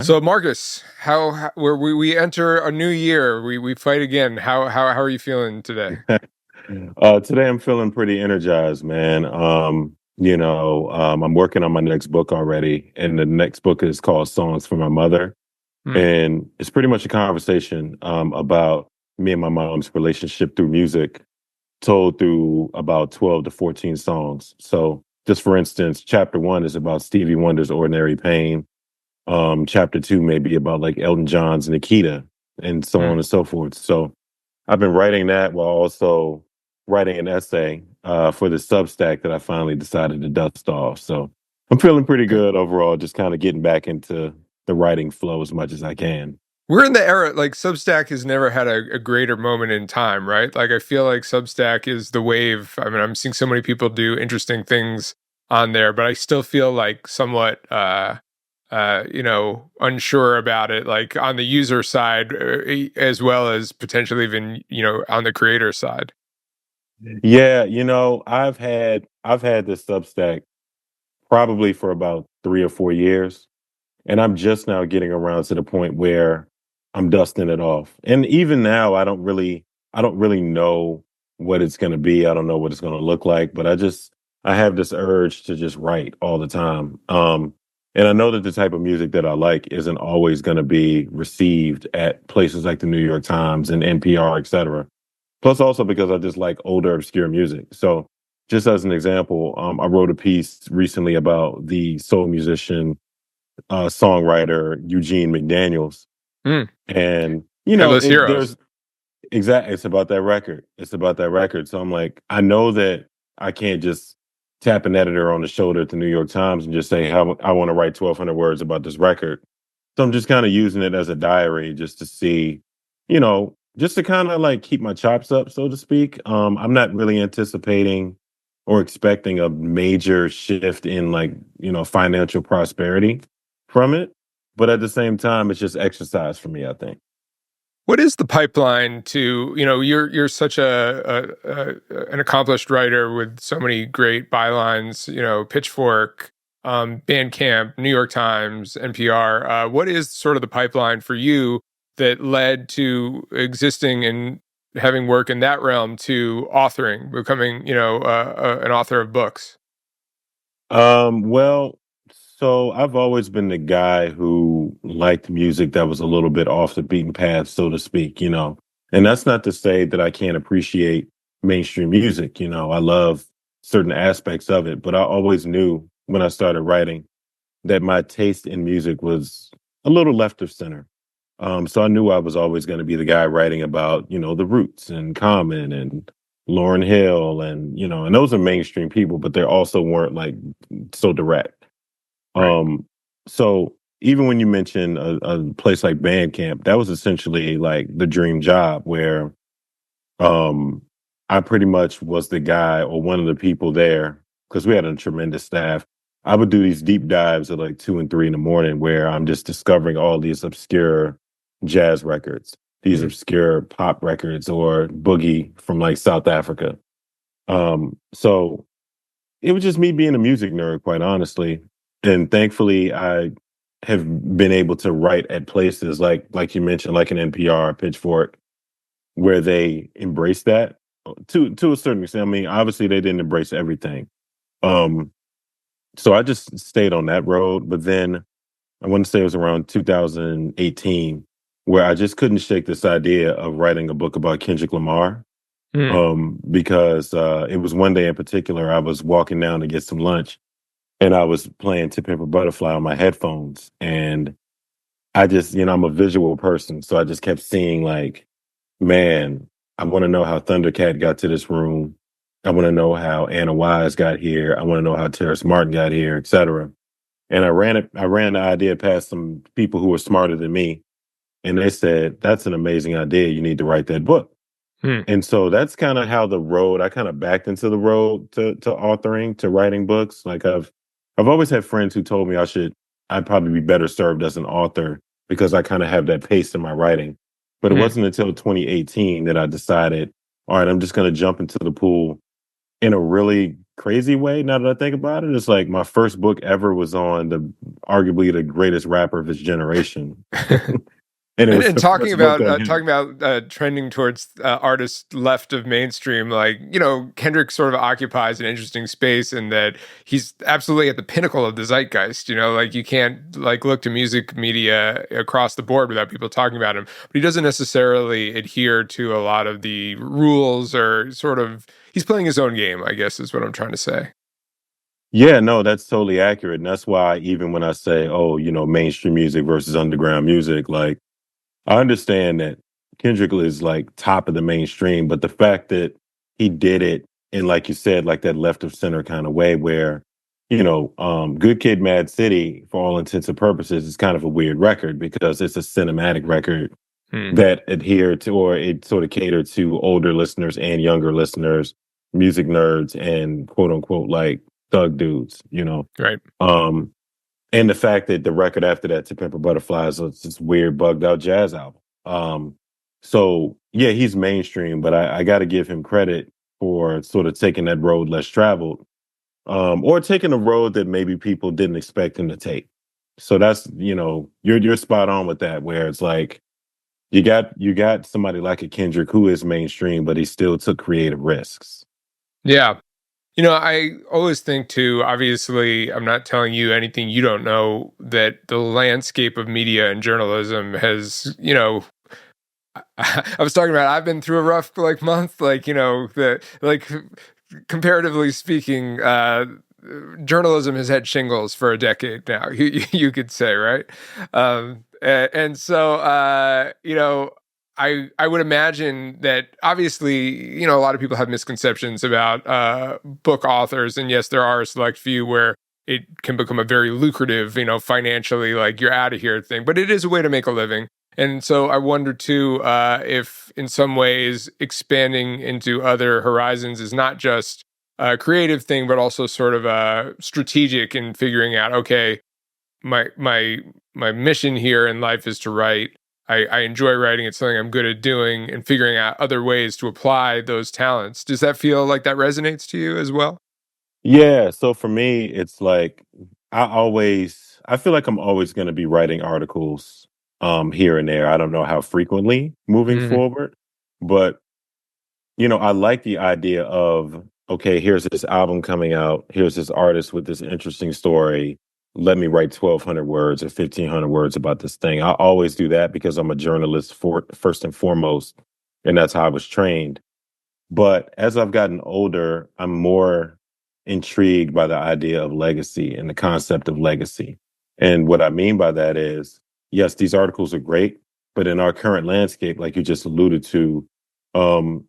So Marcus, how where we enter a new year, we fight again. How are you feeling today? Today I'm feeling pretty energized, man. I'm working on my next book already, and the next book is called Songs for My Mother. Hmm. And it's pretty much a conversation about me and my mom's relationship through music, told through about 12 to 14 songs. So, just for instance, chapter one is about Stevie Wonder's Ordinary Pain. Chapter two may be about like Elton John's Nikita, and so on Hmm. and so forth. So, I've been writing that while also writing an essay for the Substack that I finally decided to dust off. So I'm feeling pretty Okay. good overall, just kind of getting back into the writing flow as much as I can. We're in the era like Substack has never had a greater moment in time, right? Like I feel like Substack is the wave. I mean, I'm seeing so many people do interesting things on there, but I still feel like somewhat unsure about it, like on the user side, as well as potentially even, on the creator side. Yeah, I've had this Substack probably for about 3 or 4 years, and I'm just now getting around to the point where I'm dusting it off. And even now, I don't really know what it's going to be. I don't know what it's going to look like, but I have this urge to just write all the time. And I know that the type of music that I like isn't always going to be received at places like the New York Times and NPR, et cetera. Plus, also because I just like older, obscure music. So, just as an example, I wrote a piece recently about the soul musician, songwriter Eugene McDaniels, Mm. and Headless it Heroes. there's exactly it's about that record. It's about that record. So I'm like, I know that I can't just tap an editor on the shoulder at the New York Times and just say how I want to write 1,200 words about this record. So I'm just kind of using it as a diary just to see, just to kind of like keep my chops up, so to speak. I'm not really anticipating or expecting a major shift in like, financial prosperity from it. But at the same time, it's just exercise for me, I think. What is the pipeline to, you're such an accomplished writer with so many great bylines, Pitchfork, Bandcamp, New York Times, NPR. What is sort of the pipeline for you that led to existing and having work in that realm to authoring, becoming, an author of books? Well, so I've always been the guy who liked music that was a little bit off the beaten path, so to speak, And that's not to say that I can't appreciate mainstream music, I love certain aspects of it, but I always knew when I started writing that my taste in music was a little left of center. So I knew I was always going to be the guy writing about, the Roots and Common and Lauryn Hill and those are mainstream people, but they also weren't like so direct. Right. Um, so even when you mention a place like Bandcamp, that was essentially like the dream job where um I pretty much was the guy or one of the people there because we had a tremendous staff. I would do these deep dives at like 2 and 3 in the morning where I'm just discovering all these obscure jazz records, these Mhm. obscure pop records or boogie from like South Africa. So it was just me being a music nerd, quite honestly. And thankfully I have been able to write at places like you mentioned, like an NPR, Pitchfork, where they embrace that to a certain extent. I mean, obviously they didn't embrace everything. Um, so I just stayed on that road. But then I want to say it was around 2018 where I just couldn't shake this idea of writing a book about Kendrick Lamar. Mm. Because it was one day in particular, I was walking down to get some lunch and I was playing To Pimp a Butterfly on my headphones. And I just, I'm a visual person. So I just kept seeing like, man, I want to know how Thundercat got to this room. I want to know how Anna Wise got here. I want to know how Terrace Martin got here, et cetera. And I ran the idea past some people who were smarter than me. And they said, that's an amazing idea. You need to write that book. Mm. And so that's kind of how I kind of backed into the road to authoring, to writing books. Like I've always had friends who told me I'd probably be better served as an author because I kind of have that pace in my writing. But it Mm. wasn't until 2018 that I decided, all right, I'm just going to jump into the pool in a really crazy way now that I think about it. It's like my first book ever was on the arguably the greatest rapper of his generation. And it was And the first book on him. talking about trending towards artists left of mainstream, like Kendrick sort of occupies an interesting space in that he's absolutely at the pinnacle of the zeitgeist. Like you can't like look to music media across the board without people talking about him. But he doesn't necessarily adhere to a lot of the rules, or sort of he's playing his own game, I guess is what I'm trying to say. Yeah, no, that's totally accurate. And that's why even when I say, oh, mainstream music versus underground music, like I understand that Kendrick is like top of the mainstream, but the fact that he did it in, like you said, like that left of center kind of way where, Good Kid Mad City, for all intents and purposes, is kind of a weird record because it's a cinematic record Hmm. that adhered to, or it sort of catered to older listeners and younger listeners, music nerds and quote unquote like thug dudes. Right. Um, and the fact that the record after that, To Pimp a Butterfly, is this weird bugged out jazz album. So yeah, he's mainstream, but I got to give him credit for sort of taking that road less traveled, or taking a road that maybe people didn't expect him to take. So that's you're spot on with that, where it's like you got somebody like a Kendrick who is mainstream, but he still took creative risks. Yeah. I always think too, obviously, I'm not telling you anything you don't know, that the landscape of media and journalism has, I was talking about, I've been through a rough like month, like, the like comparatively speaking, journalism has had shingles for a decade now, you could say, right? And so, I would imagine that obviously, a lot of people have misconceptions about book authors, and yes, there are a select few where it can become a very lucrative, financially, like you're out of here thing. But it is a way to make a living, and so I wonder too if, in some ways, expanding into other horizons is not just a creative thing, but also sort of strategic in figuring out, okay, my mission here in life is to write. I enjoy writing. It's something I'm good at doing, and figuring out other ways to apply those talents. Does that feel like that resonates to you as well? Yeah, so for me, it's like I feel like I'm always going to be writing articles here and there. I don't know how frequently moving Mhm. forward, but I like the idea of, okay, here's this album coming out, here's this artist with this interesting story. Let me write 1,200 words or 1,500 words about this thing. I always do that because I'm a journalist for first and foremost, and that's how I was trained. But as I've gotten older, I'm more intrigued by the idea of legacy and the concept of legacy. And what I mean by that is, yes, these articles are great, but in our current landscape, like you just alluded to, um,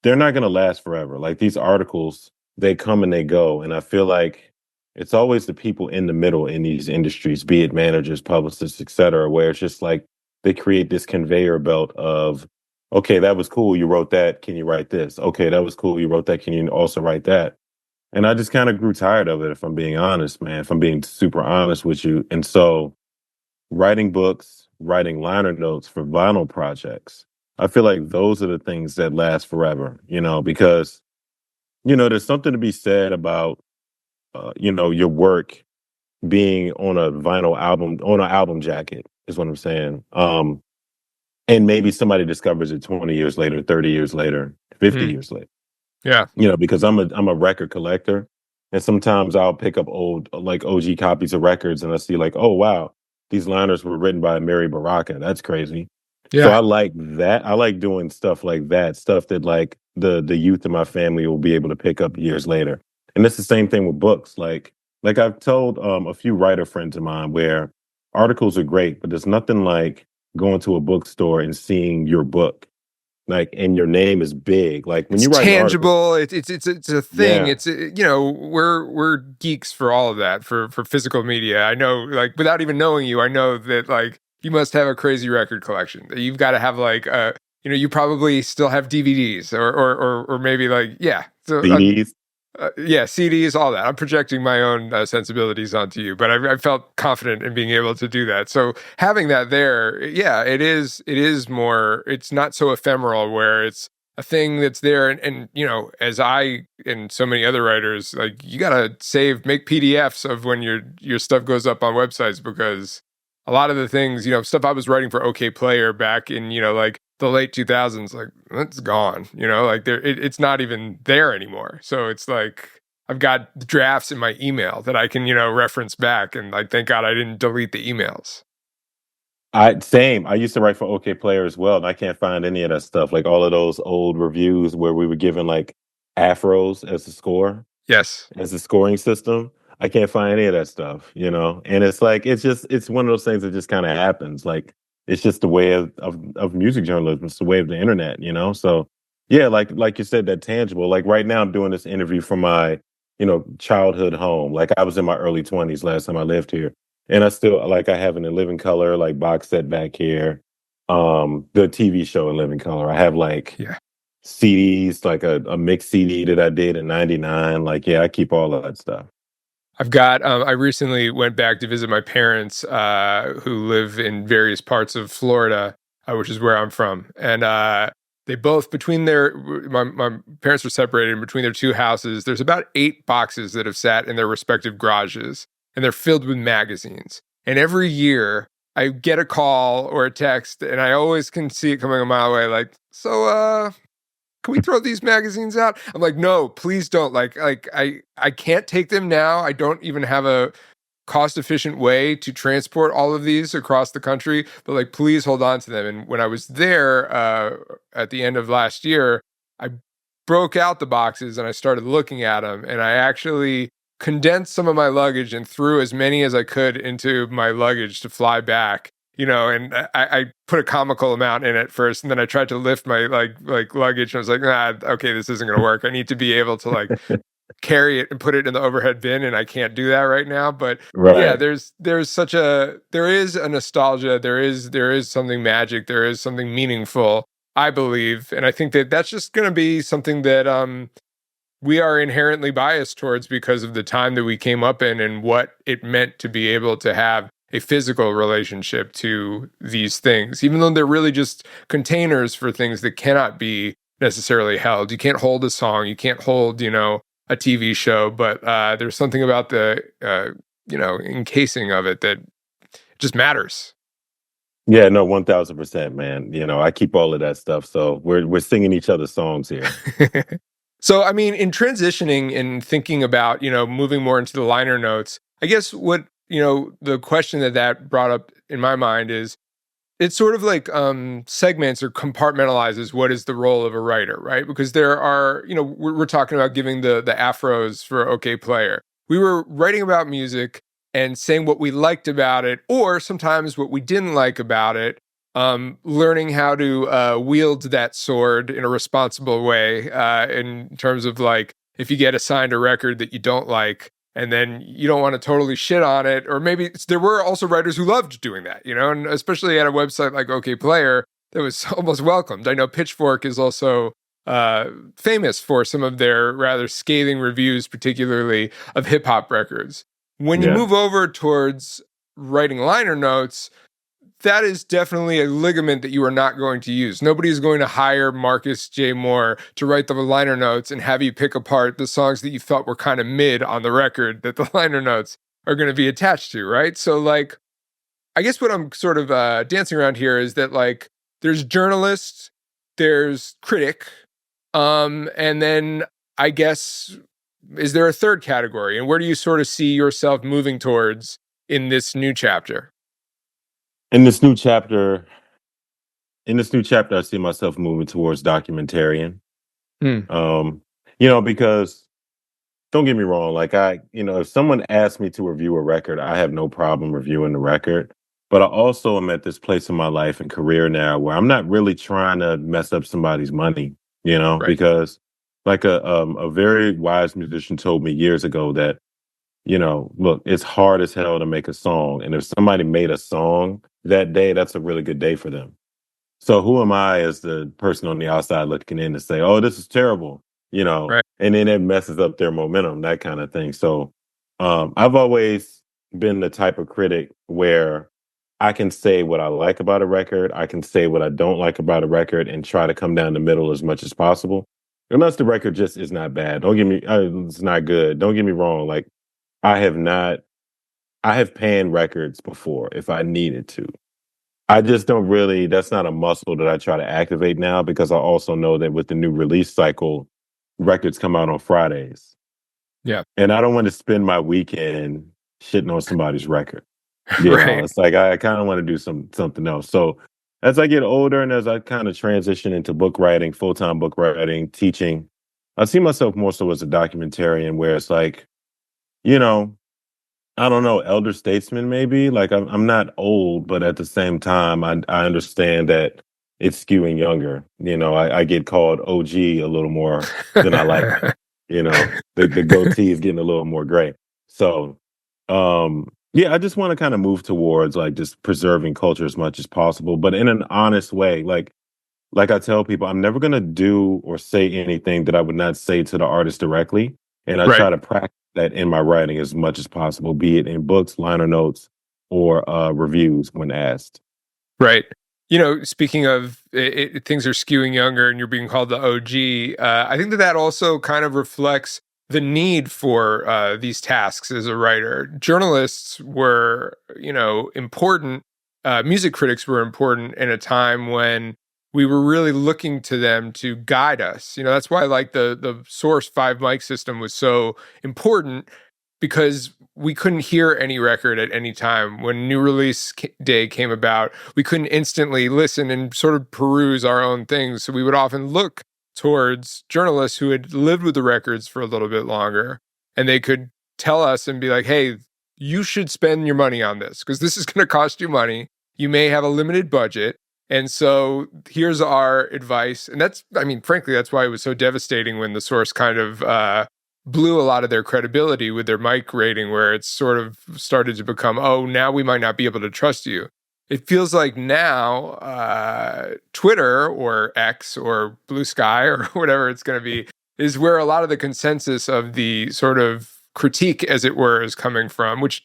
they're not going to last forever. Like these articles, they come and they go. And I feel like it's always the people in the middle in these industries, be it managers, publicists, et cetera, where it's just like they create this conveyor belt of, okay, that was cool. You wrote that. Can you write this? Okay, that was cool. You wrote that. Can you also write that? And I just kind of grew tired of it, if I'm being honest, man, if I'm being super honest with you. And so writing books, writing liner notes for vinyl projects, I feel like those are the things that last forever, because, there's something to be said about, your work being on a vinyl album, on an album jacket, is what I'm saying. And maybe somebody discovers it 20 years later, 30 years later, 50 Mm. years later. Yeah. Because I'm a record collector, and sometimes I'll pick up old like OG copies of records, and I see like, oh wow, these liners were written by Mary Baraka. That's crazy. So Yeah. I like that. I like doing stuff like that, stuff that like the youth in my family will be able to pick up years later. And it's the same thing with books. Like I've told a few writer friends of mine where articles are great, but there's nothing like going to a bookstore and seeing your book, like, and your name is big. Like when It's you write an article, tangible. It's a thing. yeah. It's we're geeks for all of that, for physical media. I know, like, without even knowing you, I know that like you must have a crazy record collection. That you've got to have like you probably still have DVDs, or maybe like, yeah. So CDs. yeah, CDs, all that. I'm projecting my own sensibilities onto you, but I felt confident in being able to do that. So having that there, yeah, it is more. It's not so ephemeral, where it's a thing that's there. And you know, as I and so many other writers, like you gotta make PDFs of when your stuff goes up on websites, because a lot of the things, you know, stuff I was writing for OK Player back in, you know, like the late 2000s, like it's gone, you know, like it's not even there anymore. So it's like I've got drafts in my email that I can, you know, reference back, and like thank God I didn't delete the emails. I same. I used to write for OK Player as well, and I can't find any of that stuff. Like all of those old reviews where we were given like afros as the score, Yes. as a scoring system. I can't find any of that stuff, you know. And it's like it's one of those things that just kind of happens. Like it's just the way of music journalism. It's the way of the internet, you know. So yeah, like you said, that tangible. Like right now, I'm doing this interview from my childhood home. Like I was in my early 20s last time I lived here, and I still like I have an In Living Color like box set back here. The TV show In Living Color. I have like Yeah. CDs, like a mixed CD that I did in '99. Like, yeah, I keep all of that stuff. I've got. I recently went back to visit my parents, who live in various parts of Florida, which is where I'm from, and they both my parents were separated, and between their two houses, there's about 8 boxes that have sat in their respective garages, and they're filled with magazines. And every year, I get a call or a text, and I always can see it coming a mile away. Like, so, can we throw these magazines out? I'm like, no, please don't. I can't take them now. I don't even have a cost efficient way to transport all of these across the country, but like, please hold on to them. And when I was there at the end of last year, I broke out the boxes and I started looking at them, and I actually condensed some of my luggage and threw as many as I could into my luggage to fly back. You know, and I put a comical amount in it first, and then I tried to lift my like luggage, and I was like, nah, okay, this isn't going to work. I need to be able to like carry it and put it in the overhead bin, and I can't do that right now. But yeah, Right. there is a nostalgia, there is something magic, there is something meaningful, I believe, and I think that that's just going to be something that we are inherently biased towards because of the time that we came up in and what it meant to be able to have a physical relationship to these things, even though they're really just containers for things that cannot be necessarily held. You can't hold a song, you can't hold, you know, a TV show, but there's something about the, you know, encasing of it that just matters. Yeah, no, 1000%, man. You know, I keep all of that stuff. So we're singing each other's songs here. So, I mean, in transitioning and thinking about, you know, moving more into the liner notes, I guess what, you know, the question that brought up in my mind is it sort of like segments or compartmentalizes what is the role of a writer, right? Because there are, you know, we're talking about giving the afros for OK Player. We were writing about music and saying what we liked about it, or sometimes what we didn't like about it. Learning how to wield that sword in a responsible way, in terms of like if you get assigned a record that you don't like, and then you don't want to totally shit on it, or maybe there were also writers who loved doing that, you know, and especially at a website like OK Player that was almost welcomed. I know Pitchfork is also famous for some of their rather scathing reviews, particularly of hip hop records. When you Yeah. move over towards writing liner notes, that is definitely a ligament that you are not going to use. Nobody is going to hire Marcus J. Moore to write the liner notes and have you pick apart the songs that you felt were kind of mid on the record that the liner notes are going to be attached to, right? So, like, I guess what I'm sort of dancing around here is that, like, there's journalist, there's critic, and then I guess, is there a third category? And where do you sort of see yourself moving towards in this new chapter? In this new chapter, I see myself moving towards documentarian. Hmm. Um, because don't get me wrong, like if someone asked me to review a record, I have no problem reviewing the record. But I also am at this place in my life and career now where I'm not really trying to mess up somebody's money, Right. because like a very wise musician told me years ago that, look, it's hard as hell to make a song. And if somebody made a song that day, that's a really good day for them. So who am I as the person on the outside looking in to say, "Oh, this is terrible," Right. and then it messes up their momentum, that kind of thing. So I've always been the type of critic where I can say what I like about a record, I can say what I don't like about a record, and try to come down the middle as much as possible. Unless the record just is not bad. Don't get me it's not good. Don't get me wrong, like, I have not I have panned records before if I needed to. I just don't really that's not a muscle that I try to activate now because I also know that with the new release cycle, records come out on Fridays. Yeah. And I don't want to spend my weekend shitting on somebody's record. You know, Right. it's like I kind of want to do something else. So as I get older and as I kind of transition into book writing, full-time book writing, teaching, I see myself more so as a documentarian where it's like, you know, I don't know, elder statesman maybe. Like I'm not old, but at the same time, I understand that it's skewing younger. You know, I get called OG a little more than I like now. You know, the goatee is getting a little more gray. So, yeah, I just want to kind of move towards like just preserving culture as much as possible, but in an honest way. Like I tell people, I'm never gonna do or say anything that I would not say to the artist directly, and I Right. try to practice that in my writing as much as possible, be it in books, liner notes, or reviews when asked. Right. You know, speaking of things are skewing younger and you're being called the OG, I think that that also kind of reflects the need for these tasks as a writer. Journalists were, you know, important. Music critics were important in a time when we were really looking to them to guide us. You know, that's why like the Source 5 mic system was so important because we couldn't hear any record at any time. When new release day came about, we couldn't instantly listen and sort of peruse our own things. So we would often look towards journalists who had lived with the records for a little bit longer, and they could tell us and be like, hey, you should spend your money on this because this is going to cost you money. You may have a limited budget. And so here's our advice. And that's, I mean, frankly, that's why it was so devastating when the Source kind of blew a lot of their credibility with their mic rating, where it's sort of started to become, oh, now we might not be able to trust you. It feels like now Twitter or X or Blue Sky or whatever it's going to be is where a lot of the consensus of the sort of critique, as it were, is coming from, which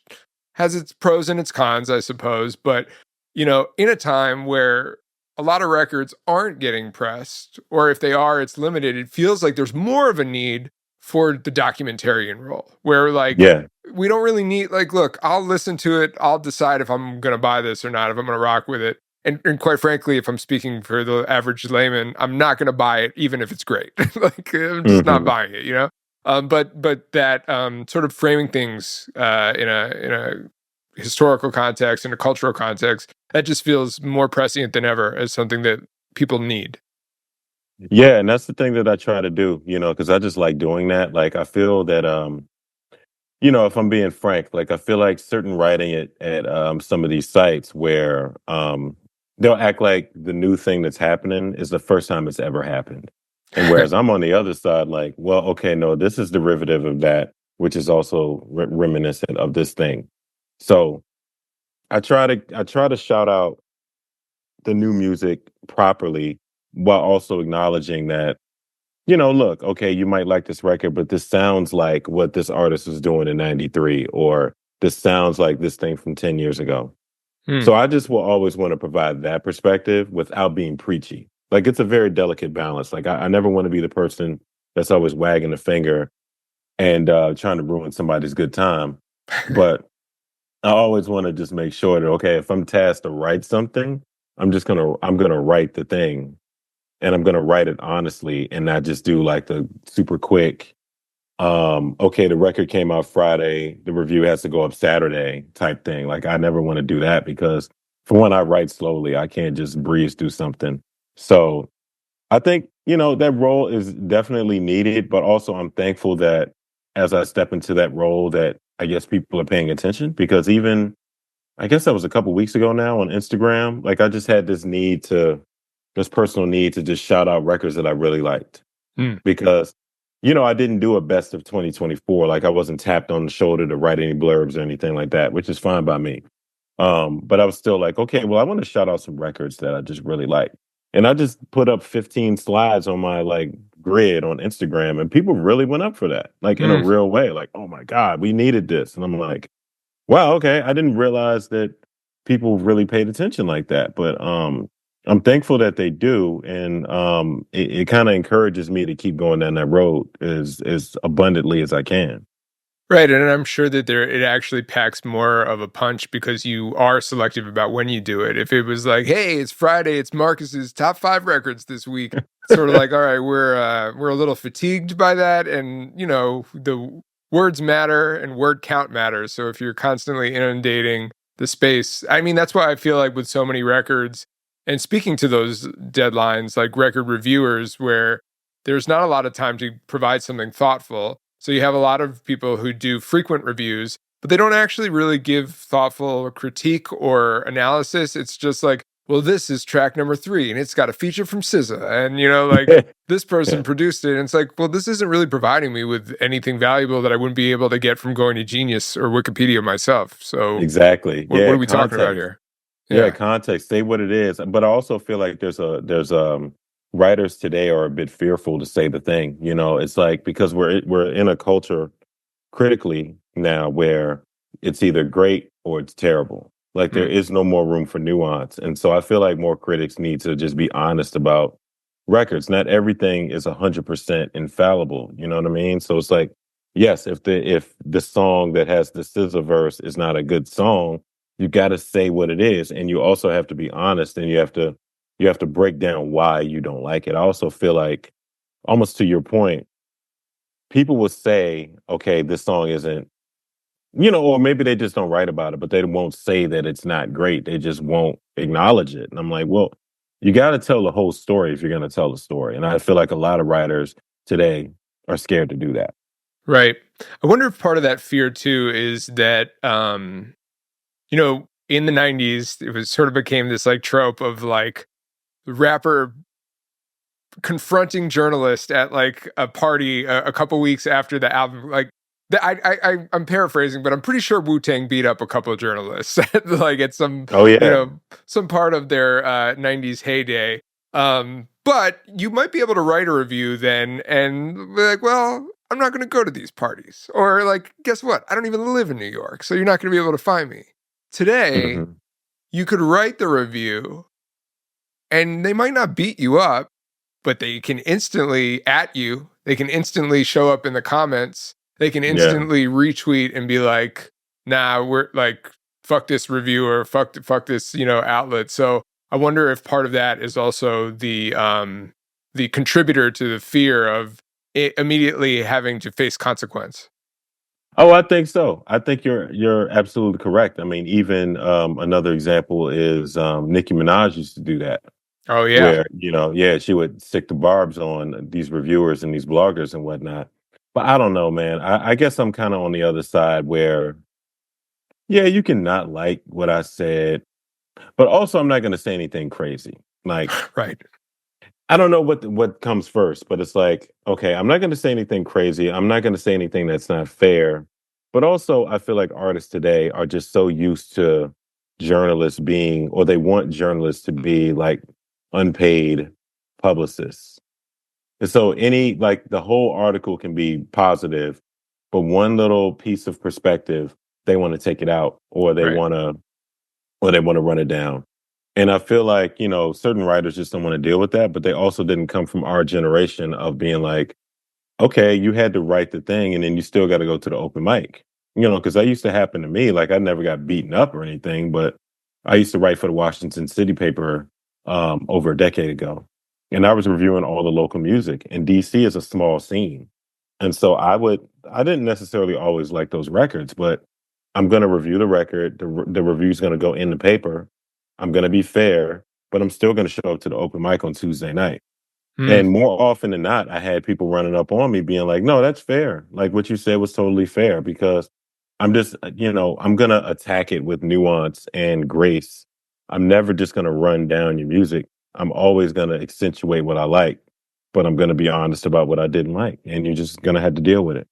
has its pros and its cons, I suppose. But, you know, in a time where a lot of records aren't getting pressed, or if they are, it's limited, it feels like there's more of a need for the documentarian role where like Yeah. we don't really need like look, I'll listen to it, I'll decide if I'm going to buy this or not, if I'm going to rock with it. And quite frankly, if I'm speaking for the average layman, I'm not going to buy it even if it's great. Like I'm just not Hmm. buying it, you know. But that sort of framing things in a historical context, in a cultural context, that just feels more prescient than ever as something that people need. Yeah, and that's the thing that I try to do, you know, because I just like doing that. Like I feel that you know, if I'm being frank, like I feel like certain writing at some of these sites where they'll act like the new thing that's happening is the first time it's ever happened. And whereas I'm on the other side, like, well, okay, no, this is derivative of that, which is also reminiscent of this thing. So I try to shout out the new music properly while also acknowledging that, you know, look, okay, you might like this record, but this sounds like what this artist was doing in '93, or this sounds like this thing from 10 years ago. Hmm. So I just will always want to provide that perspective without being preachy. Like it's a very delicate balance. Like I never want to be the person that's always wagging the finger and trying to ruin somebody's good time. But I always want to just make sure that, okay, if I'm tasked to write something, I'm gonna write the thing, and I'm gonna write it honestly and not just do like the super quick, okay, the record came out Friday, the review has to go up Saturday type thing. Like I never want to do that because for one, I write slowly. I can't just breeze through something. So I think, you know, that role is definitely needed, but also I'm thankful that as I step into that role that I guess people are paying attention because even I guess that was a couple weeks ago now on Instagram, like I just had this personal need to just shout out records that I really liked Hmm. because, you know, I didn't do a best of 2024. Like I wasn't tapped on the shoulder to write any blurbs or anything like that, which is fine by me. But I was still like, okay, well, I want to shout out some records that I just really like. And I just put up 15 slides on my like grid on Instagram and people really went up for that, like in a Hmm. real way. Like, oh my God, we needed this. And I'm like, wow, okay. I didn't realize that people really paid attention like that. But I'm thankful that they do, and it kind of encourages me to keep going down that road as abundantly as I can. Right, and I'm sure that it actually packs more of a punch because you are selective about when you do it. If it was like, "Hey, it's Friday, it's Marcus's top 5 records this week," sort of like, "All right, we're a little fatigued by that," and, the words matter and word count matters, so if you're constantly inundating the space, I mean, that's why I feel like with so many records, and speaking to those deadlines, like record reviewers, where there's not a lot of time to provide something thoughtful, so you have a lot of people who do frequent reviews, but they don't actually really give thoughtful critique or analysis. It's just like, well, this is track number 3 and it's got a feature from SZA. And, like this person Yeah, produced it. And it's like, well, this isn't really providing me with anything valuable that I wouldn't be able to get from going to Genius or Wikipedia myself. So exactly. what Yeah, are we talking about context. here? Yeah, Yeah. context. Say what it is. But I also feel like there's writers today are a bit fearful to say the thing. It's like because we're in a culture critically now where it's either great or it's terrible. Like there Mm, is no more room for nuance. And so I feel like more critics need to just be honest about records. Not everything is 100% infallible. You know what I mean? So it's like, yes, if the song that has the scissor verse is not a good song, you got to say what it is, and you also have to be honest, and you have to break down why you don't like it. I also feel like, almost to your point, people will say, okay, this song isn't, or maybe they just don't write about it, but they won't say that it's not great. They just won't acknowledge it. And I'm like, well, you got to tell the whole story if you're going to tell the story. And I feel like a lot of writers today are scared to do that. right. I wonder if part of that fear too is that, in the 90s, it was sort of became this like trope of like rapper confronting journalist at like a party a couple weeks after the album. Like, I'm paraphrasing, but I'm pretty sure Wu Tang beat up a couple of journalists like at some Oh you yeah. know some part of their '90s heyday. But you might be able to write a review then and be like, well, I'm not going to go to these parties, or like, guess what? I don't even live in New York, so you're not going to be able to find me. Today, Hmm. you could write the review, and they might not beat you up, but they can instantly at you. They can instantly show up in the comments. They can Yeah. instantly retweet and be like, "Nah, we're like, fuck this reviewer, fuck this, outlet." So I wonder if part of that is also the contributor to the fear of immediately having to face consequence. Oh, I think so. I think you're absolutely correct. I mean, even another example is Nicki Minaj used to do that, Oh yeah, where yeah, she would stick the barbs on these reviewers and these bloggers and whatnot. But I don't know, man. I guess I'm kind of on the other side where, yeah, you can not like what I said, but also I'm not going to say anything crazy. Like right. I don't know what comes first, but it's like, okay, I'm not going to say anything crazy. I'm not going to say anything that's not fair. But also, I feel like artists today are just so used to journalists being, or they want journalists to be like unpaid publicists. And so, like the whole article can be positive, but one little piece of perspective, they want to take it out, Right. or they want to run it down. And I feel like, certain writers just don't want to deal with that, but they also didn't come from our generation of being like, okay, you had to write the thing and then you still got to go to the open mic. Because that used to happen to me. Like I never got beaten up or anything, but I used to write for the Washington City paper over a decade ago. And I was reviewing all the local music. And DC is a small scene. And so I didn't necessarily always like those records, but I'm going to review the record. The review's going to go in the paper. I'm going to be fair, but I'm still going to show up to the open mic on Tuesday night. Hmm. And more often than not, I had people running up on me being like, no, that's fair. Like what you said was totally fair because I'm just, I'm going to attack it with nuance and grace. I'm never just going to run down your music. I'm always going to accentuate what I like, but I'm going to be honest about what I didn't like. And you're just going to have to deal with it.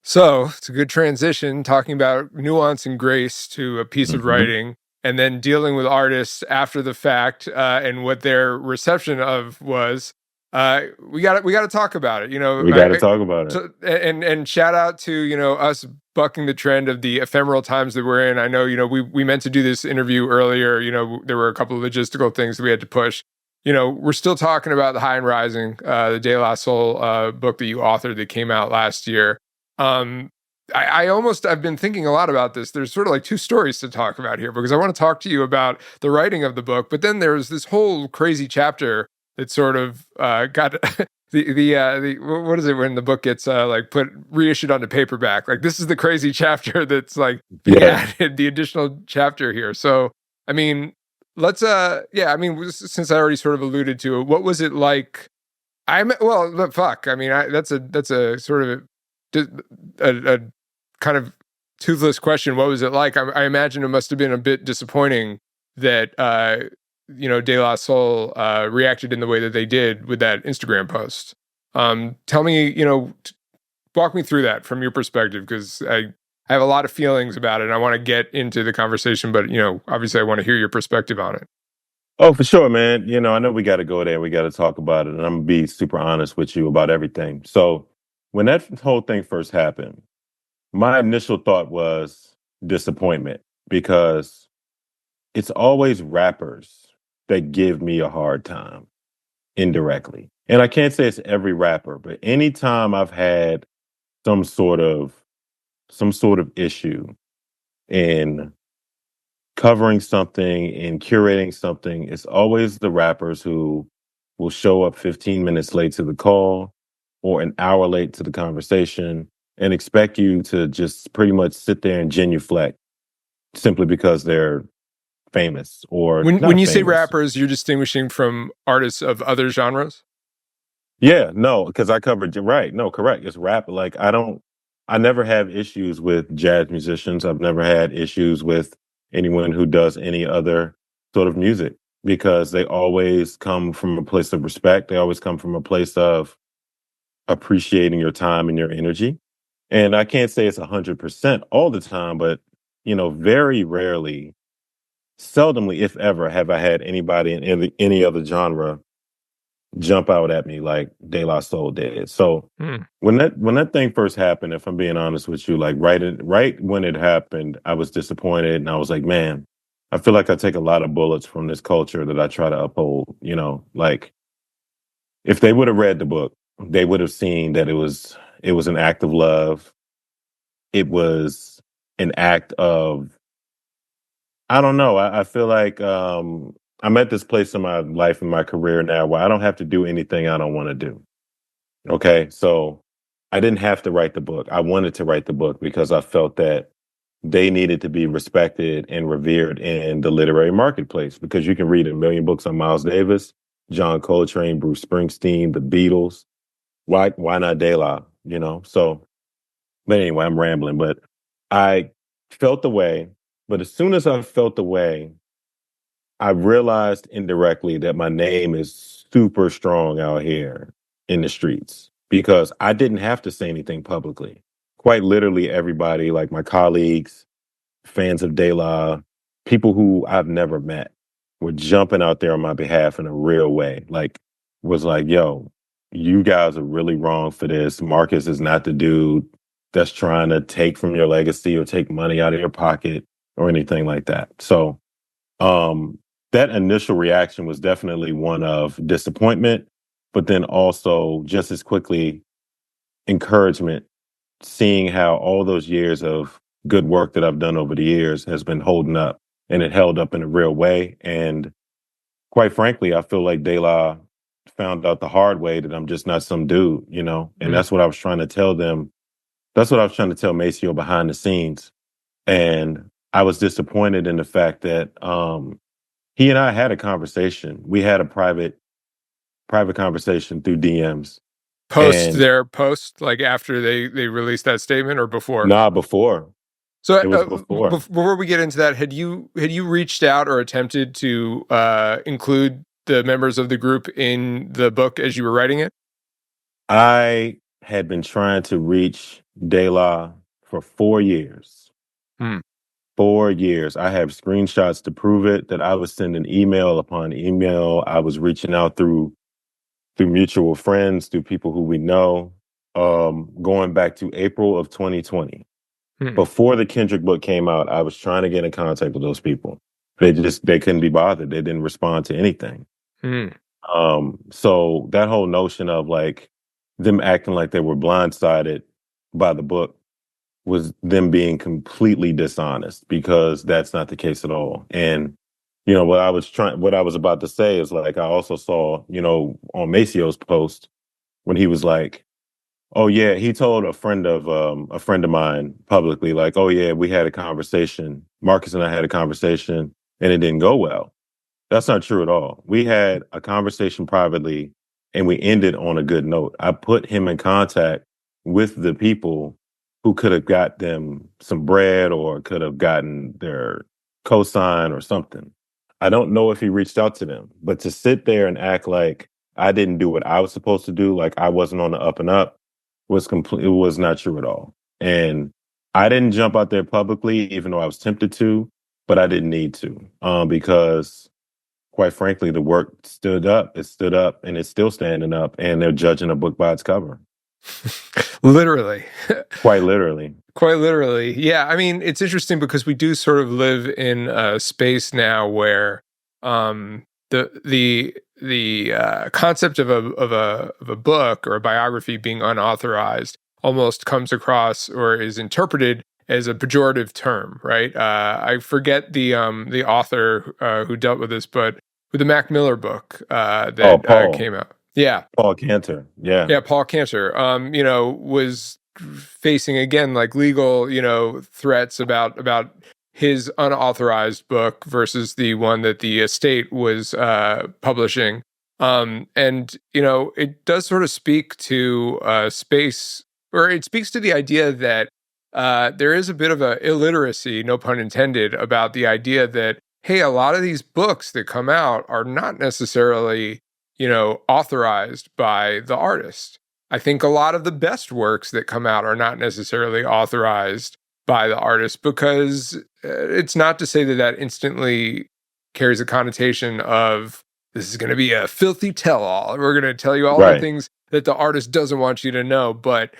So it's a good transition talking about nuance and grace to a piece of Hmm. writing, and then dealing with artists after the fact and what their reception of was. We got to talk about it. We got to talk about it. And shout out to us bucking the trend of the ephemeral times that we're in. I know we meant to do this interview earlier. There were a couple of logistical things that we had to push. We're still talking about the High and Rising, the De La Soul book that you authored that came out last year. I've been thinking a lot about this. There's sort of like two stories to talk about here because I want to talk to you about the writing of the book, but then there's this whole crazy chapter that sort of got the what is it when the book gets like put reissued onto paperback? Like this is the crazy chapter that's like being added, the additional chapter here. So I mean, let's yeah, I mean, since I already sort of alluded to it, what was it like? Well, look, fuck. I mean, that's a sort of a kind of toothless question. What was it like? I imagine it must have been a bit disappointing that De La Soul reacted in the way that they did with that Instagram post. Tell me, walk me through that from your perspective, because I have a lot of feelings about it and I want to get into the conversation, but obviously I want to hear your perspective on it. Oh, for sure, man. I know we got to go there. We got to talk about it. And I'm going to be super honest with you about everything. So when that whole thing first happened, my initial thought was disappointment because it's always rappers that give me a hard time indirectly. And I can't say it's every rapper, but anytime I've had some sort of issue in covering something and curating something, it's always the rappers who will show up 15 minutes late to the call or an hour late to the conversation and expect you to just pretty much sit there and genuflect simply because they're famous or When not you say famous. rappers, you're distinguishing from artists of other genres? Yeah, no, because I covered right. No, correct. It's rap. Like I never have issues with jazz musicians. I've never had issues with anyone who does any other sort of music because they always come from a place of respect. They always come from a place of appreciating your time and your energy. And I can't say it's 100% all the time, but very rarely, seldomly, if ever, have I had anybody in any other genre jump out at me like De La Soul did. So Hmm. when that thing first happened, if I'm being honest with you, like right when it happened, I was disappointed and I was like, man, I feel like I take a lot of bullets from this culture that I try to uphold. Like if they would have read the book, they would have seen that it was an act of love. It was an act of I don't know. I feel like I'm at this place in my life and my career now where I don't have to do anything I don't want to do. Okay. So I didn't have to write the book. I wanted to write the book because I felt that they needed to be respected and revered in the literary marketplace because you can read a million books on Miles Davis, John Coltrane, Bruce Springsteen, the Beatles. Why not De La? So but anyway, I'm rambling, but I felt the way. But as soon as I felt the way, I realized indirectly that my name is super strong out here in the streets because I didn't have to say anything publicly. Quite literally, everybody, like my colleagues, fans of De La, people who I've never met, were jumping out there on my behalf in a real way. Like, was like, yo, you guys are really wrong for this. Marcus is not the dude that's trying to take from your legacy or take money out of your pocket or anything like that. So, um, that initial reaction was definitely one of disappointment, but then also just as quickly encouragement, seeing how all those years of good work that I've done over the years has been holding up and it held up in a real way. And quite frankly, I feel like De La found out the hard way that I'm just not some dude. And Mm. that's what I was trying to tell them. That's what I was trying to tell Maceo behind the scenes. And I was disappointed in the fact that he and I had a conversation. We had a private conversation through DMs. Post And their post, like after they released that statement or before? nah, before. So It was before. before we get into that, had you reached out or attempted to include the members of the group in the book as you were writing it? I had been trying to reach De La for 4 years. Hmm. 4 years. I have screenshots to prove it that I was sending email upon email. I was reaching out through through mutual friends, through people who we know, going back to April of 2020. Hmm. Before the Kendrick book came out, I was trying to get in contact with those people. They couldn't be bothered. They didn't respond to anything. Hmm. So that whole notion of like them acting like they were blindsided by the book was them being completely dishonest, because that's not the case at all. And what I was about to say is, like, I also saw, on Macio's post when he was like, oh yeah, he told a friend of mine publicly, like, oh yeah, we had a conversation. Marcus and I had a conversation and it didn't go well. That's not true at all. We had a conversation privately and we ended on a good note. I put him in contact with the people who could have got them some bread or could have gotten their cosign or something. I don't know if he reached out to them, but to sit there and act like I didn't do what I was supposed to do, like I wasn't on the up and up, it was not true at all. And I didn't jump out there publicly, even though I was tempted to, but I didn't need to, because quite frankly, the work stood up. It stood up and it's still standing up, and they're judging a book by its cover. Literally. Quite literally. Quite literally. Yeah. I mean, it's interesting because we do sort of live in a space now where the concept of a book or a biography being unauthorized almost comes across or is interpreted as a pejorative term, right? I forget the author who dealt with this, but with the Mac Miller book Oh, that Paul. came out. Yeah. Paul Cantor. Yeah. Yeah, Paul Cantor, was facing again like legal, threats about his unauthorized book versus the one that the estate was publishing. And it does sort of speak to space, or it speaks to the idea that there is a bit of a illiteracy, no pun intended, about the idea that hey, a lot of these books that come out are not necessarily authorized by the artist. I think a lot of the best works that come out are not necessarily authorized by the artist because it's not to say that that instantly carries a connotation of this is going to be a filthy tell all. We're going to tell you all the Right. things that the artist doesn't want you to know. But,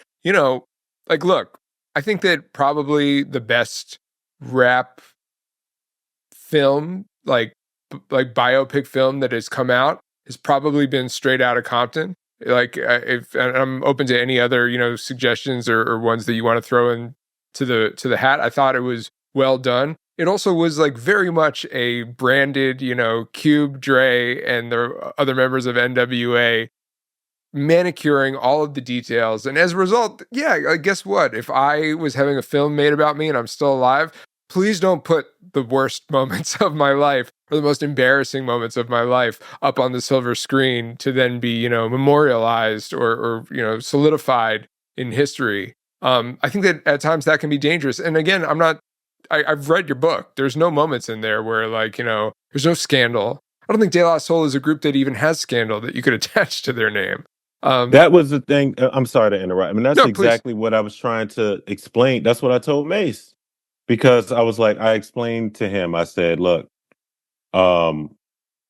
like, look, I think that probably the best rap film, like biopic film that has come out has probably been Straight Outta Compton. Like, if and I'm open to any other suggestions or ones that you want to throw in to the hat. I thought it was well done. It also was like very much a branded, Cube, Dre, and the other members of NWA manicuring all of the details. And as a result, yeah, guess what? If I was having a film made about me and I'm still alive, please don't put the worst moments of my life or the most embarrassing moments of my life up on the silver screen to then be, memorialized or solidified in history. I think that at times that can be dangerous. And again, I've read your book. There's no moments in there where there's no scandal. I don't think De La Soul is a group that even has scandal that you could attach to their name. That was the thing. I'm sorry to interrupt. I mean, that's No, please. exactly what I was trying to explain. That's what I told Mace, because I was like, I explained to him, I said, look, um,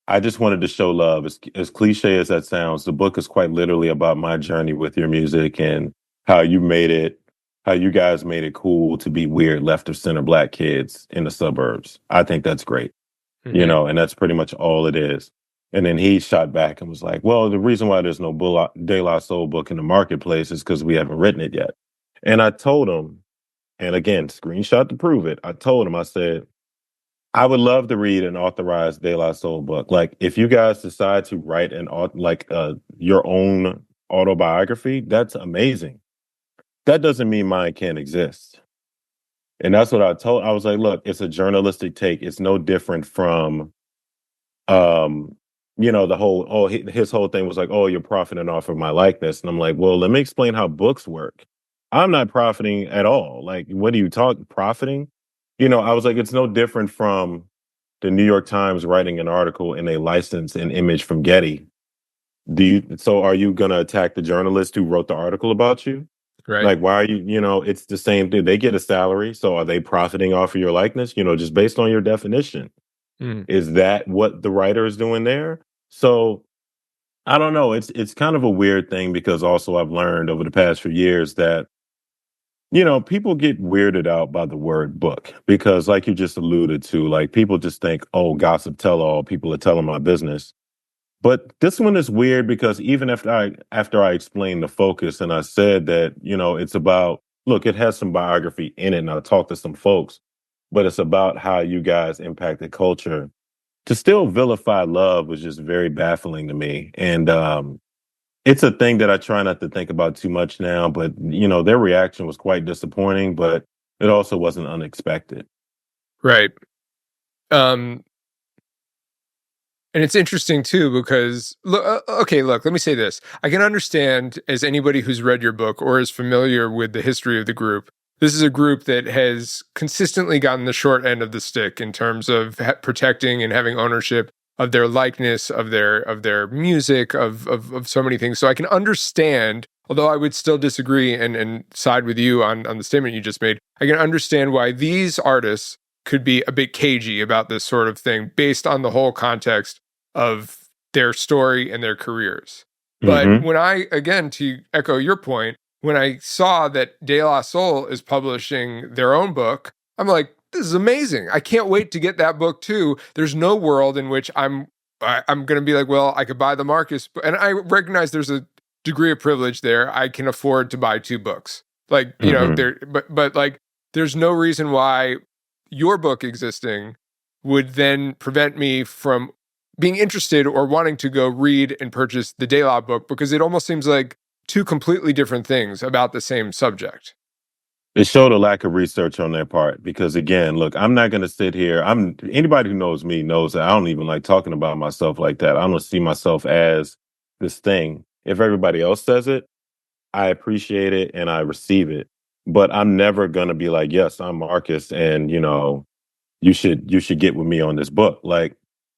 I just wanted to show love. As cliche as that sounds, the book is quite literally about my journey with your music and how you made it, how you guys made it cool to be weird left of center Black kids in the suburbs. I think that's great, Hmm. and that's pretty much all it is. And then he shot back and was like, well, the reason why there's no De La Soul book in the marketplace is because we haven't written it yet. And I told him, and again, screenshot to prove it, I told him, I said, I would love to read an authorized De La Soul book. Like, if you guys decide to write your own autobiography, that's amazing. That doesn't mean mine can't exist. And that's what I was like, look, it's a journalistic take. It's no different from, um, the whole, his whole thing was like, oh, you're profiting off of my likeness. And I'm like, well, let me explain how books work. I'm not profiting at all. Like, what are you talking profiting? I was like, it's no different from the New York Times writing an article and they license an image from Getty. So are you going to attack the journalist who wrote the article about you? Right. Like, why are it's the same thing. They get a salary. So are they profiting off of your likeness? Just based on your definition. Mm. Is that what the writer is doing there? So I don't know. It's kind of a weird thing because also I've learned over the past few years that people get weirded out by the word book because, like you just alluded to, like people just think, oh, gossip tell all, people are telling my business. But this one is weird because even after I explained the focus and I said that, it's about look, it has some biography in it, and I talked to some folks, but it's about how you guys impacted culture. To still vilify love was just very baffling to me. And it's a thing that I try not to think about too much now, but their reaction was quite disappointing, but it also wasn't unexpected. Right. Um, and it's interesting too because okay, look, let me say this. I can understand as anybody who's read your book or is familiar with the history of the group. This is a group that has consistently gotten the short end of the stick in terms of protecting and having ownership of their likeness, of their music, of so many things. So I can understand, although I would still disagree and side with you on the statement you just made. I can understand why these artists could be a bit cagey about this sort of thing based on the whole context of their story and their careers. But Hmm. when I, again, to echo your point, when I saw that De La Soul is publishing their own book, I'm like, this is amazing. I can't wait to get that book too. There's no world in which I'm going to be like, well, I could buy the Marcus, and I recognize there's a degree of privilege there. I can afford to buy two books, like Hmm. there, but like, there's no reason why your book existing would then prevent me from being interested or wanting to go read and purchase the De La book because it almost seems like two completely different things about the same subject. It showed a lack of research on their part because, again, look, I'm not going to sit here. Anybody who knows me knows that I don't even like talking about myself like that. I don't see myself as this thing. If everybody else says it, I appreciate it and I receive it. But I'm never going to be like, yes, I'm Marcus, and you should get with me on this book. Like,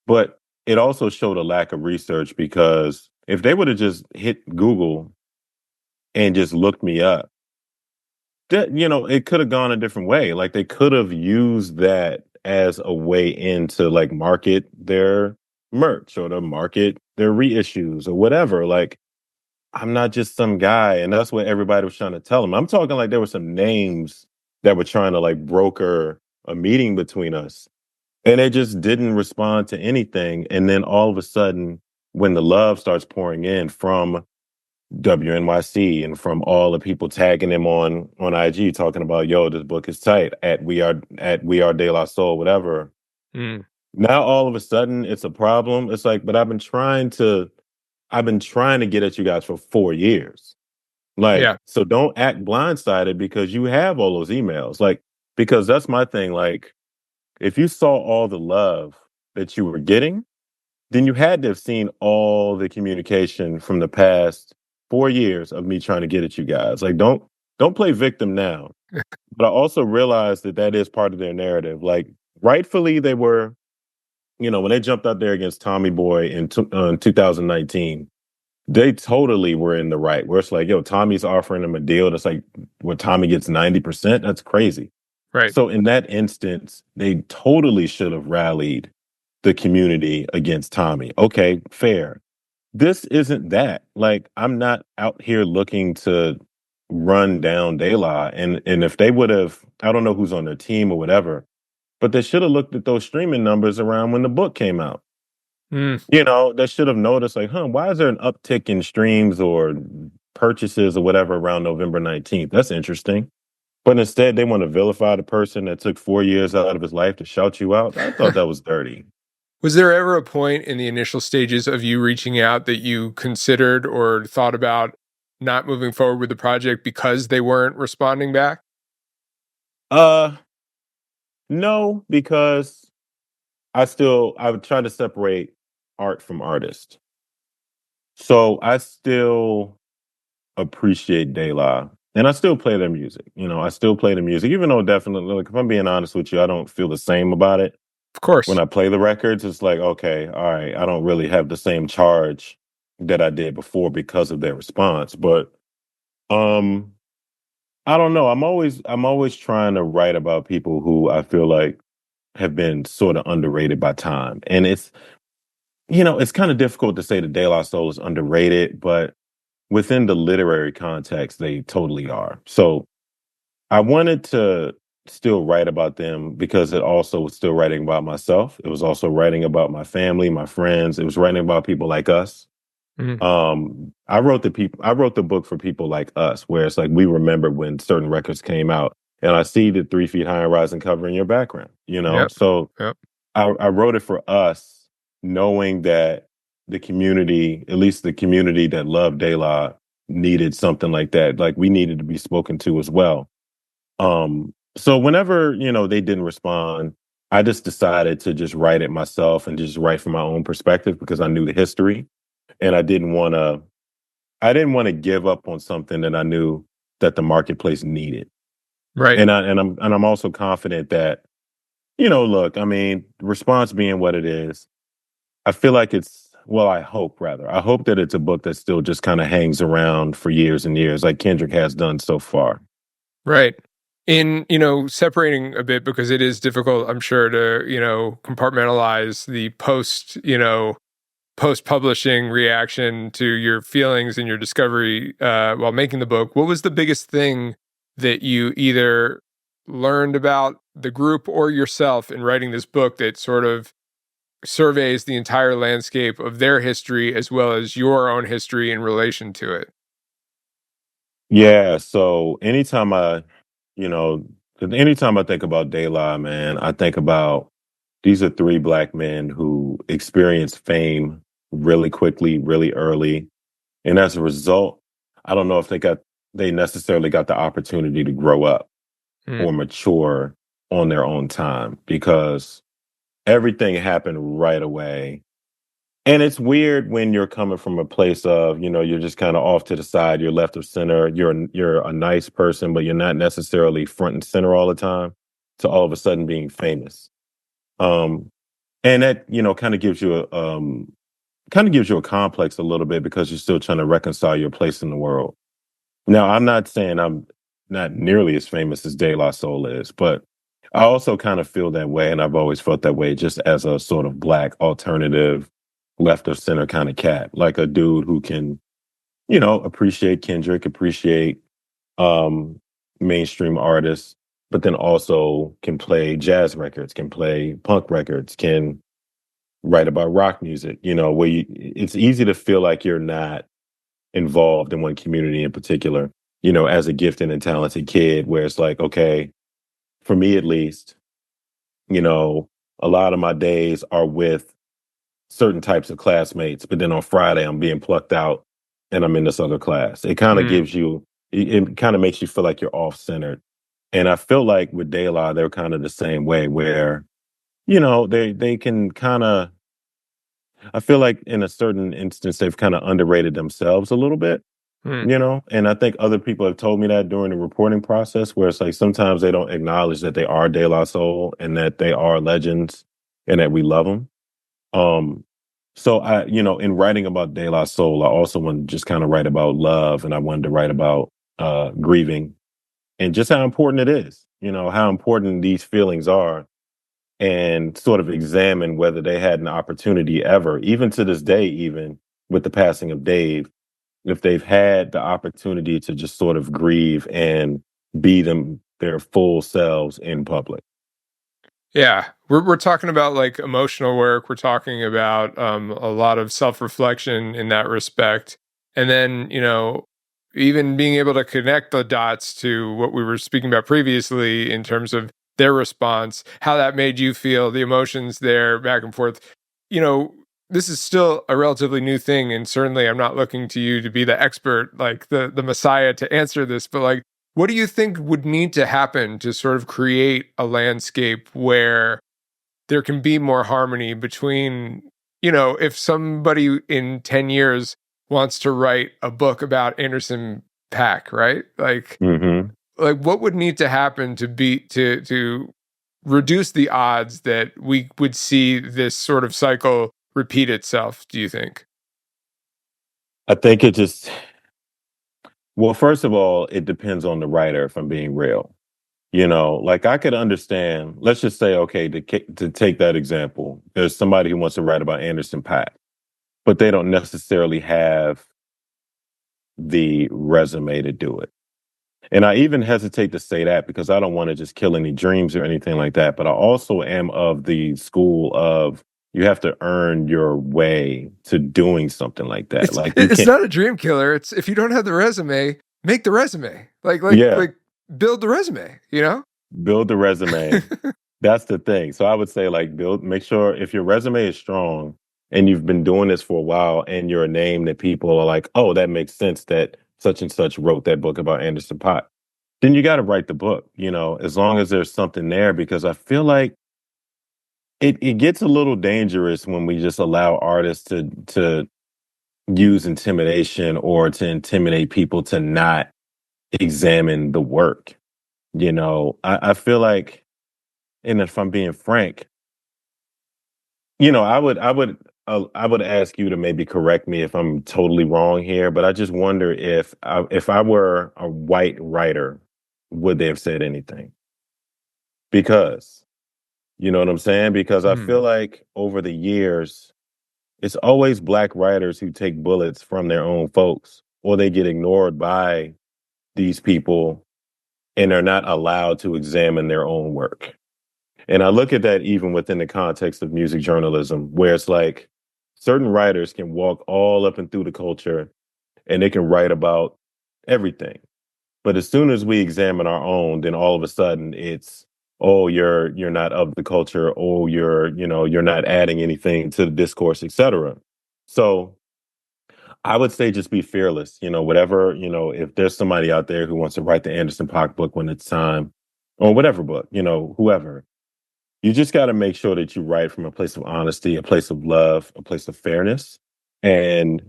but it also showed a lack of research because if they would have just hit Google and just looked me up, that it could have gone a different way. Like they could have used that as a way in to like market their merch or to market their reissues or whatever. Like I'm not just some guy, and that's what everybody was trying to tell him. I'm talking like there were some names that were trying to like broker a meeting between us, and they just didn't respond to anything. And then all of a sudden, when the love starts pouring in from WNYC and from all the people tagging him on IG talking about, yo, this book is tight at We Are De La Soul, whatever. Mm, Now all of a sudden it's a problem. It's like, but I've been trying to get at you guys for 4 years. Like, yeah. so don't act blindsided because you have all those emails. Like, because that's my thing. Like, if you saw all the love that you were getting, then you had to have seen all the communication from the past 4 years of me trying to get at you guys. Like, don't play victim now. But I also realized that that is part of their narrative. Like, rightfully, they were, when they jumped out there against Tommy Boy in 2019, they totally were in the right. Where it's like, yo, Tommy's offering them a deal that's like, where Tommy gets 90%. That's crazy. Right. So in that instance, they totally should have rallied the community against Tommy. Okay, fair. This isn't that. Like, I'm not out here looking to run down De La. And if they would have, I don't know who's on their team or whatever, but they should have looked at those streaming numbers around when the book came out. Mm. They should have noticed, like, why is there an uptick in streams or purchases or whatever around November 19th? That's interesting. But instead, they want to vilify the person that took 4 years out of his life to shout you out. I thought that was dirty. Was there ever a point in the initial stages of you reaching out that you considered or thought about not moving forward with the project because they weren't responding back? Uh, no, because I would try to separate art from artist. So I still appreciate De La, and I still play their music. I still play the music, even though definitely, like, if I'm being honest with you, I don't feel the same about it. Of When course. I play the records, it's like, okay, all right, I don't really have the same charge that I did before because of their response. But um, I don't know. I'm always trying to write about people who I feel like have been sort of underrated by time. And it's kind of difficult to say the De La Soul is underrated, but within the literary context, they totally are. So I wanted to still write about them because it also was still writing about myself. It was also writing about my family, my friends. It was writing about people like us. Mhm. I wrote the book for people like us, where it's like we remember when certain records came out, and I see the 3 Feet High and Rising cover in your background. Yep. So Yep. I wrote it for us, knowing that the community, at least the community that loved De La, needed something like that. Like we needed to be spoken to as well. So whenever, they didn't respond, I just decided to just write it myself and just write from my own perspective because I knew the history and I didn't want to give up on something that I knew that the marketplace needed. Right. And I'm also confident that, look, I mean, response being what it is, I feel like I hope rather. I hope that it's a book that still just kind of hangs around for years and years, like Kendrick has done so far. Right. In, separating a bit because it is difficult, I'm sure, to, compartmentalize the post publishing reaction to your feelings and your discovery while making the book. What was the biggest thing that you either learned about the group or yourself in writing this book that sort of surveys the entire landscape of their history as well as your own history in relation to it? Yeah, so you know, anytime I think about De La, man, I think about these are three black men who experienced fame really quickly, really early. And as a result, I don't know if they necessarily got the opportunity to grow up Mm, or mature on their own time because everything happened right away. And it's weird when you're coming from a place of, you're just kind of off to the side, you're left of center, you're a nice person, but you're not necessarily front and center all the time, to all of a sudden being famous. Um, and that, kind of gives you a complex a little bit because you're still trying to reconcile your place in the world. Now, I'm not saying I'm not nearly as famous as De La Soul is, but I also kind of feel that way, and I've always felt that way just as a sort of black alternative, left of center kind of cat, like a dude who can, appreciate Kendrick, appreciate um mainstream artists, but then also can play jazz records, can play punk records, can write about rock music, where it's easy to feel like you're not involved in one community in particular, as a gifted and talented kid, where it's like, okay, for me at least, you know, a lot of my days are with certain types of classmates, but then on Friday I'm being plucked out and I'm in this other class. It kind of mm. it kind of makes you feel like you're off centered. And I feel like with De La, they're kind of the same way where, they can kind of I feel like in a certain instance they've kind of underrated themselves a little bit. Mm. And I think other people have told me that during the reporting process, where it's like sometimes they don't acknowledge that they are De La Soul and that they are legends and that we love them. Um, so in writing about De La Soul, I also wanted to just kind of write about love and I wanted to write about grieving and just how important it is, how important these feelings are and sort of examine whether they had an opportunity ever, even to this day, even with the passing of Dave, if they've had the opportunity to just sort of grieve and be their full selves in public. Yeah, we're talking about like emotional work. We're talking about a lot of self reflection in that respect, and then even being able to connect the dots to what we were speaking about previously in terms of their response, how that made you feel, the emotions there, back and forth. You know, this is still a relatively new thing, and certainly I'm not looking to you to be the expert, like the messiah, to answer this. But like, what do you think would need to happen to sort of create a landscape where there can be more harmony between, if somebody in 10 years wants to write a book about Anderson Pack, right? Hmm. Like what would need to happen to be to reduce the odds that we would see this sort of cycle repeat itself, do you think? I think it just, well, first of all, it depends on the writer, if I'm being real. Like I could understand, let's just say, okay, to take that example, there's somebody who wants to write about Anderson Paak. but they don't necessarily have the resume to do it. And I even hesitate to say that because I don't want to just kill any dreams or anything like that. But I also am of the school of you have to earn your way to doing something like that. Like you It's can't, not a dream killer. It's if you don't have the resume, make the resume. yeah, Build the resume, you know? build the resume. That's the thing. So I would say like make sure if your resume is strong and you've been doing this for a while and you're a name that people are like, oh, that makes sense that such and such wrote that book about Anderson Pot. Then you got to write the book, as long as there's something there, because I feel like it gets a little dangerous when we just allow artists to use intimidation or to intimidate people to not examine the work. I feel like, and if I'm being frank, I would ask you to maybe correct me if I'm totally wrong here, but I just wonder if I were a white writer, would they have said anything? Because you know what I'm saying? Because I Mhm. feel like over the years, it's always black writers who take bullets from their own folks, or they get ignored by these people and are not allowed to examine their own work. And I look at that even within the context of music journalism, where it's like certain writers can walk all up and through the culture and they can write about everything. But as soon as we examine our own, then all of a sudden it's, oh, you're not of the culture, oh, you're not adding anything to the discourse, etc. So I would say just be fearless. Whatever, if there's somebody out there who wants to write the Anderson Paak book when it's time, or whatever book, whoever, you just got to make sure that you write from a place of honesty, a place of love, a place of fairness. And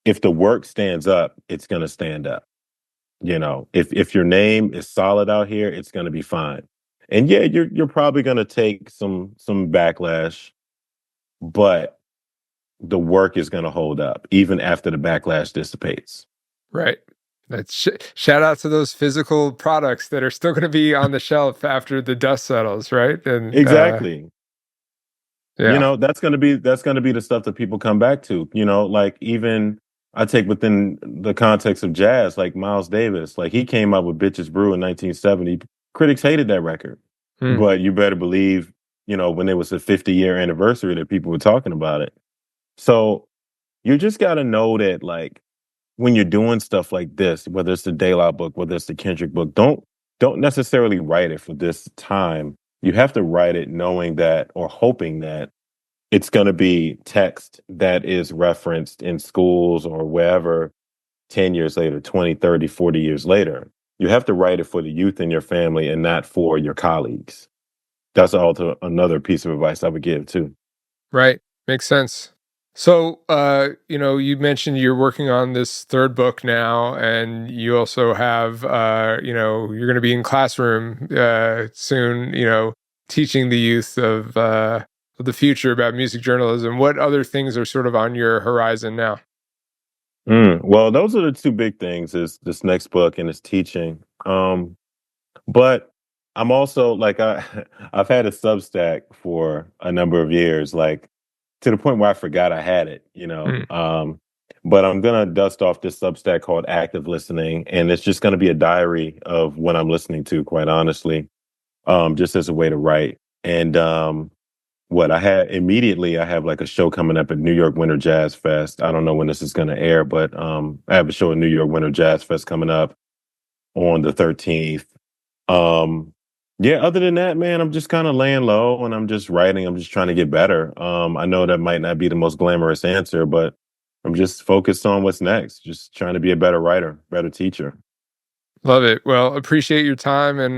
if the work stands up, it's going to stand up. If your name is solid out here, it's going to be fine. And yeah, you're probably going to take some backlash, but the work is going to hold up even after the backlash dissipates. Right. Shout out to those physical products that are still gonna be on the shelf after the dust settles, right? And, Exactly. yeah. That's going to be the stuff that people come back to. Like even I take within the context of jazz, like Miles Davis, like he came out with Bitches Brew in 1970. Critics hated that record, Hmm. but you better believe, when it was the 50-year anniversary that people were talking about it. So you just got to know that, like, when you're doing stuff like this, whether it's the De La book, whether it's the Kendrick book, don't necessarily write it for this time. You have to write it knowing that or hoping that it's going to be text that is referenced in schools or wherever 10 years later, 20, 30, 40 years later. You have to write it for the youth in your family and not for your colleagues. That's also another piece of advice I would give too. Right. Makes sense. So, you mentioned you're working on this third book now, and you also have, you're going to be in classroom soon, teaching the youth of the future about music journalism. What other things are sort of on your horizon now? Well, those are the two big things: is this next book and it's teaching. But I'm also like I've had a Substack for a number of years, like to the point where I forgot I had it. Hmm. But I'm gonna dust off this Substack called Active Listening, and it's just gonna be a diary of what I'm listening to, quite honestly, just as a way to write. And what I have like a show coming up at New York Winter Jazz Fest. I don't know when this is gonna air, but I have a show at New York Winter Jazz Fest coming up on the 13th. um, yeah, other than that, man, I'm just kind of laying low and I'm just writing. I'm just trying to get better. I know that might not be the most glamorous answer, but I'm just focused on what's next. Just trying to be a better writer, better teacher. Love it. Well, appreciate your time. And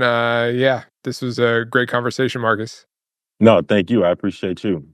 yeah, this was a great conversation, Marcus. No, thank you. I appreciate you.